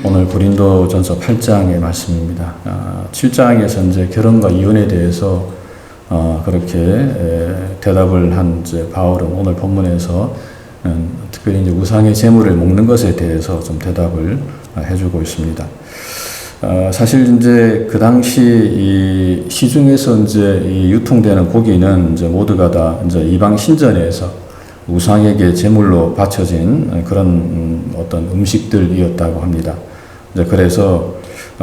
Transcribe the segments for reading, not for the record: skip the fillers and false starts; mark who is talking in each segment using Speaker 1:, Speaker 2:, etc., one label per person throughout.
Speaker 1: 오늘 고린도전서 8장의 말씀입니다. 7장에서 이제 결혼과 이혼에 대해서 그렇게 대답을 한 이제 바울은 오늘 본문에서 특별히 이제 우상의 제물을 먹는 것에 대해서 좀 대답을 해주고 있습니다. 사실 이제 그 당시 이 시중에서 이제 이 유통되는 고기는 이제 모두가 다 이제 이방 신전에서 우상에게 제물로 바쳐진 그런 어떤 음식들이었다고 합니다. 이제 그래서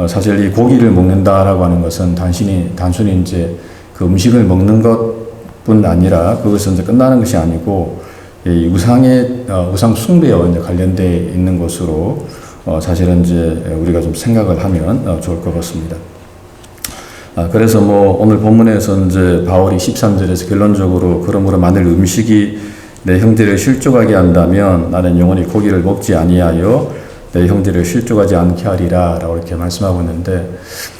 Speaker 1: 사실 이 고기를 먹는다라고 하는 것은 단순히 이제 그 음식을 먹는 것뿐 아니라 그것은 이제 끝나는 것이 아니고 이 우상 숭배와 이제 관련되어 있는 것으로 사실은 이제 우리가 좀 생각을 하면 좋을 것 같습니다. 그래서 뭐 오늘 본문에서 이제 바울이 13절에서 결론적으로 그러므로 만일 음식이 내 형제를 실족하게 한다면 나는 영원히 고기를 먹지 아니하여 내 형제를 실족하지 않게 하리라 라고 이렇게 말씀하고 있는데,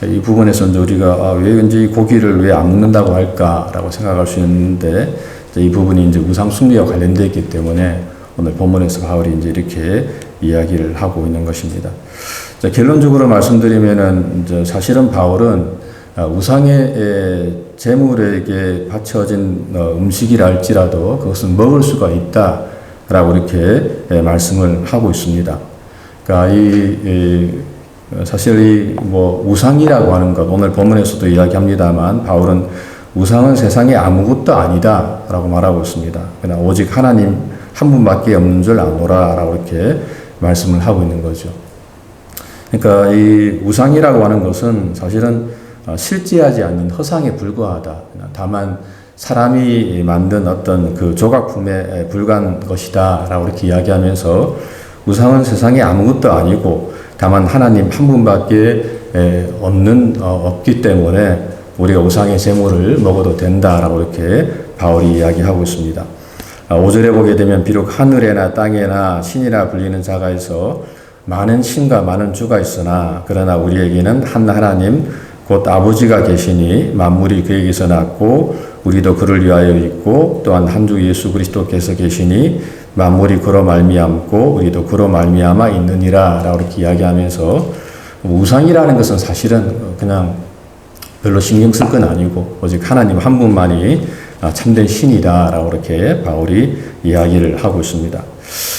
Speaker 1: 이 부분에서 이제 우리가 왜 이제 이 고기를 왜 안 먹는다고 할까라고 생각할 수 있는데, 이 부분이 이제 우상 숭배와 관련되어 있기 때문에 오늘 본문에서 바울이 이제 이렇게 이야기를 하고 있는 것입니다. 결론적으로 말씀드리면은 이제 사실은 바울은 우상의 제물에게 바쳐진 음식이라 할지라도 그것은 먹을 수가 있다라고 이렇게 말씀을 하고 있습니다. 그러니까 사실 뭐 우상이라고 하는 것, 오늘 본문에서도 이야기합니다만 바울은 우상은 세상에 아무것도 아니다라고 말하고 있습니다. 그러나 오직 하나님 한 분밖에 없는 줄 아노라라고 이렇게 말씀을 하고 있는 거죠. 그러니까 이 우상이라고 하는 것은 사실은 실제하지 않는 허상에 불과하다. 다만 사람이 만든 어떤 그 조각품에 불과한 것이다 라고 이렇게 이야기하면서 우상은 세상에 아무것도 아니고 다만 하나님 한 분밖에 없기 때문에 우리가 우상의 제물을 먹어도 된다라고 이렇게 바울이 이야기하고 있습니다. 5절에 보게 되면 비록 하늘에나 땅에나 신이라 불리는 자가 있어 많은 신과 많은 주가 있으나 그러나 우리에게는 한 하나님 곧 아버지가 계시니 만물이 그에게서 났고 우리도 그를 위하여 있고 또한 한 주 예수 그리스도께서 계시니 만물이 그로 말미암고 우리도 그로 말미암아 있느니라 라고 이렇게 이야기하면서 우상이라는 것은 사실은 그냥 별로 신경 쓸 건 아니고 오직 하나님 한 분만이 참된 신이다 라고 이렇게 바울이 이야기를 하고 있습니다.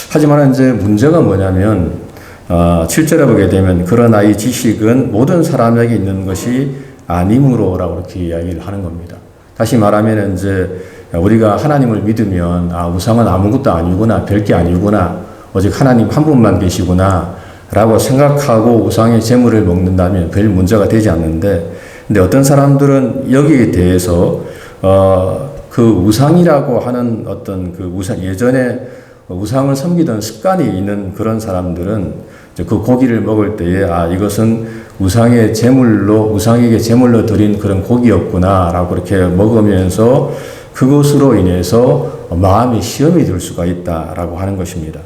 Speaker 1: 하지만 이제 문제가 뭐냐면 7절에 보게 되면 그러나 이 지식은 모든 사람에게 있는 것이 아니므로 라고 이렇게 이야기를 하는 겁니다. 다시 말하면 이제 우리가 하나님을 믿으면 우상은 아무것도 아니구나, 별게 아니구나, 오직 하나님 한 분만 계시구나 라고 생각하고 우상의 제물을 먹는다면 별 문제가 되지 않는데, 근데 어떤 사람들은 여기에 대해서 그 우상이라고 하는 어떤 그 예전에 우상을 섬기던 습관이 있는 그런 사람들은 그 고기를 먹을 때에 이것은 우상에게 제물로 드린 그런 고기였구나 라고 이렇게 먹으면서 그것으로 인해서 마음이 시험이 들 수가 있다라고 하는 것입니다.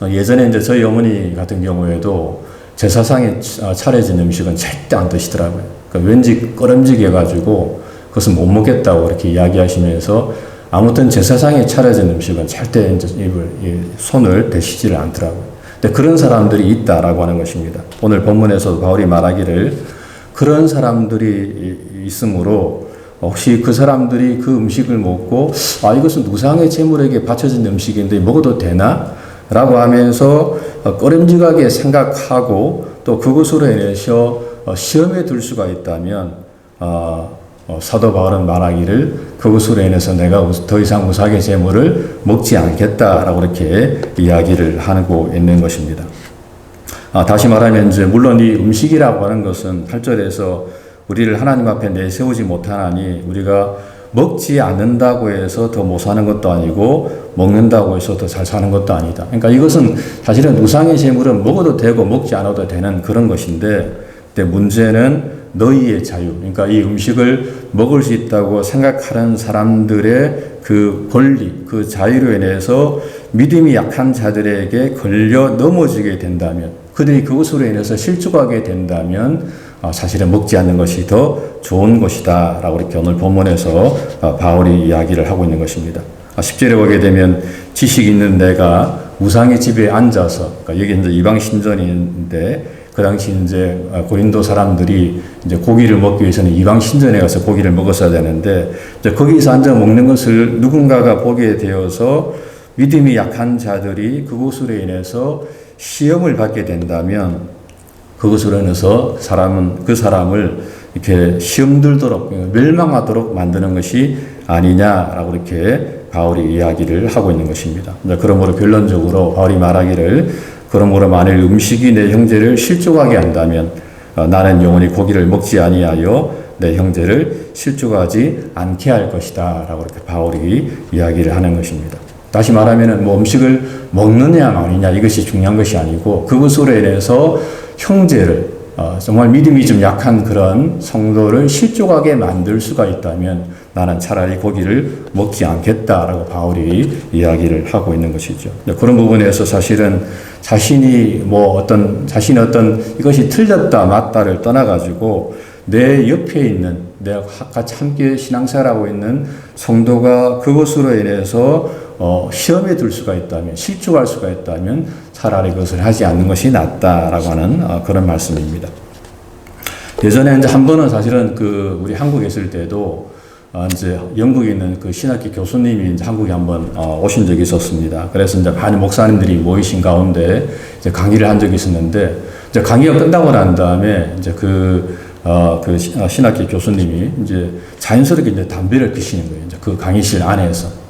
Speaker 1: 예전에 이제 저희 어머니 같은 경우에도 제사상에 차려진 음식은 절대 안 드시더라고요. 그러니까 왠지 꺼름지게 해가지고 그것은 못 먹겠다고 이렇게 이야기하시면서 아무튼 제사상에 차려진 음식은 절대 손을 대시지를 않더라고요. 근데 그런 사람들이 있다라고 하는 것입니다. 오늘 본문에서 바울이 말하기를 그런 사람들이 있으므로 혹시 그 사람들이 그 음식을 먹고 이것은 우상의 제물에게 바쳐진 음식인데 먹어도 되나? 라고 하면서 꺼림직하게 생각하고 또 그것으로 인해서 시험에 들 수가 있다면 사도 바울은 말하기를 그것으로 인해서 내가 더 이상 우상의 제물을 먹지 않겠다라고 이렇게 이야기를 하고 있는 것입니다. 다시 말하면 이제 물론 이 음식이라고 하는 것은 8절에서 우리를 하나님 앞에 내세우지 못하나니 우리가 먹지 않는다고 해서 더 못 사는 것도 아니고 먹는다고 해서 더 잘 사는 것도 아니다. 그러니까 이것은 사실은 우상의 제물은 먹어도 되고 먹지 않아도 되는 그런 것인데, 근데 문제는 너희의 자유, 그러니까 이 음식을 먹을 수 있다고 생각하는 사람들의 그 권리, 그 자유로 인해서 믿음이 약한 자들에게 걸려 넘어지게 된다면, 그들이 그것으로 인해서 실족하게 된다면 사실은 먹지 않는 것이 더 좋은 것이다 라고 이렇게 오늘 본문에서 바울이 이야기를 하고 있는 것입니다. 10절에 보게 되면 지식 있는 내가 우상의 집에 앉아서, 그러니까 여기 이제 이방 신전인데 그 당시 이제 고린도 사람들이 이제 고기를 먹기 위해서는 이방 신전에 가서 고기를 먹었어야 되는데 이제 거기서 앉아 먹는 것을 누군가가 보게 되어서 믿음이 약한 자들이 그것으로 인해서 시험을 받게 된다면 그것으로 인해서 그 사람을 이렇게 시험 들도록 멸망하도록 만드는 것이 아니냐라고 이렇게 바울이 이야기를 하고 있는 것입니다. 그러므로 결론적으로 바울이 말하기를 그러므로 만일 음식이 내 형제를 실족하게 한다면 나는 영원히 고기를 먹지 아니하여 내 형제를 실족하지 않게 할 것이다 라고 이렇게 바울이 이야기를 하는 것입니다. 다시 말하면 뭐 음식을 먹느냐 마느냐 이것이 중요한 것이 아니고 그것으로 인해서 형제를 정말 믿음이 좀 약한 그런 성도를 실족하게 만들 수가 있다면 나는 차라리 고기를 먹지 않겠다라고 바울이 이야기를 하고 있는 것이죠. 그런 부분에서 사실은 자신이 어떤 이것이 틀렸다 맞다를 떠나가지고 내 옆에 있는 내가 같이 함께 신앙생활하고 있는 성도가 그것으로 인해서 시험에 들 수가 있다면 실족할 수가 있다면 차라리 그것을 하지 않는 것이 낫다라고 하는 그런 말씀입니다. 예전에 이제 한 번은 사실은 우리 한국에 있을 때도 이제 영국에 있는 그 신학교 교수님이 이제 한국에 한번 오신 적이 있었습니다. 그래서 이제 많은 목사님들이 모이신 가운데 이제 강의를 한 적이 있었는데 이제 강의가 끝나고 난 다음에 이제 신학교 교수님이 이제 자연스럽게 이제 담배를 피시는 거예요. 이제 그 강의실 안에서.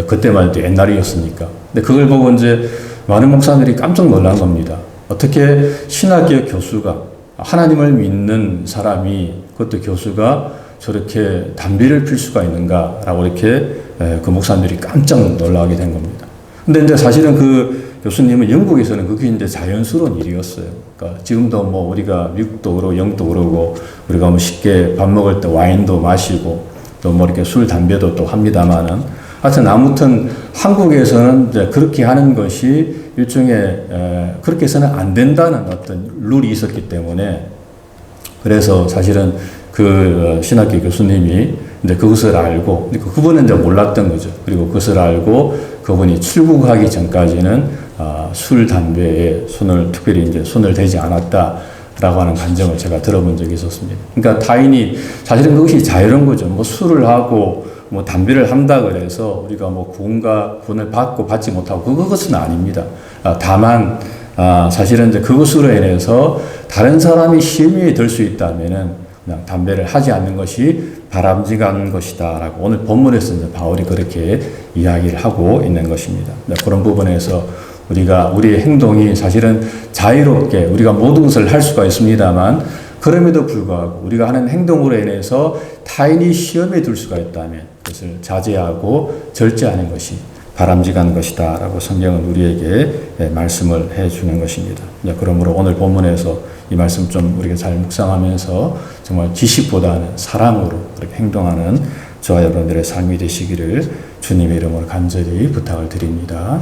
Speaker 1: 그때만 해도 옛날이었으니까. 근데 그걸 보고 이제 많은 목사들이 깜짝 놀란 겁니다. 어떻게 신학교 교수가 하나님을 믿는 사람이 그것도 교수가 저렇게 담배를 필 수가 있는가라고 이렇게 그 목사님들이 깜짝 놀라게 된 겁니다. 근데 이제 사실은 그 교수님은 영국에서는 그게 이제 자연스러운 일이었어요. 그러니까 지금도 뭐 우리가 미국도 그러고 영국도 그러고 우리가 뭐 쉽게 밥 먹을 때 와인도 마시고 또 뭐 이렇게 술, 담배도 또 합니다만은 아무튼 한국에서는 이제 그렇게 하는 것이 일종의 그렇게 해서는 안 된다는 어떤 룰이 있었기 때문에 그래서 사실은 그 신학교 교수님이 이제 그것을 알고 그분은 이제 몰랐던 거죠. 그리고 그것을 알고 그분이 출국하기 전까지는 술, 담배에 특별히 이제 손을 대지 않았다라고 하는 간증을 제가 들어본 적이 있었습니다. 그러니까 타인이 사실은 그것이 자유로운 거죠. 뭐 술을 하고 뭐 담배를 한다 그래서 우리가 뭐 구원을 받고 받지 못하고 그것은 아닙니다. 다만 사실은 이제 그것으로 인해서 다른 사람이 시험에 들 수 있다면은 그냥 담배를 하지 않는 것이 바람직한 것이다라고 오늘 본문에서 이제 바울이 그렇게 이야기를 하고 있는 것입니다. 그런 부분에서 우리의 행동이 사실은 자유롭게 우리가 모든 것을 할 수가 있습니다만 그럼에도 불구하고 우리가 하는 행동으로 인해서 타인이 시험에 들 수가 있다면 그것을 자제하고 절제하는 것이 바람직한 것이다 라고 성경은 우리에게 말씀을 해주는 것입니다. 그러므로 오늘 본문에서 이 말씀 좀 우리가 잘 묵상하면서 정말 지식보다는 사랑으로 그렇게 행동하는 저와 여러분들의 삶이 되시기를 주님의 이름으로 간절히 부탁을 드립니다.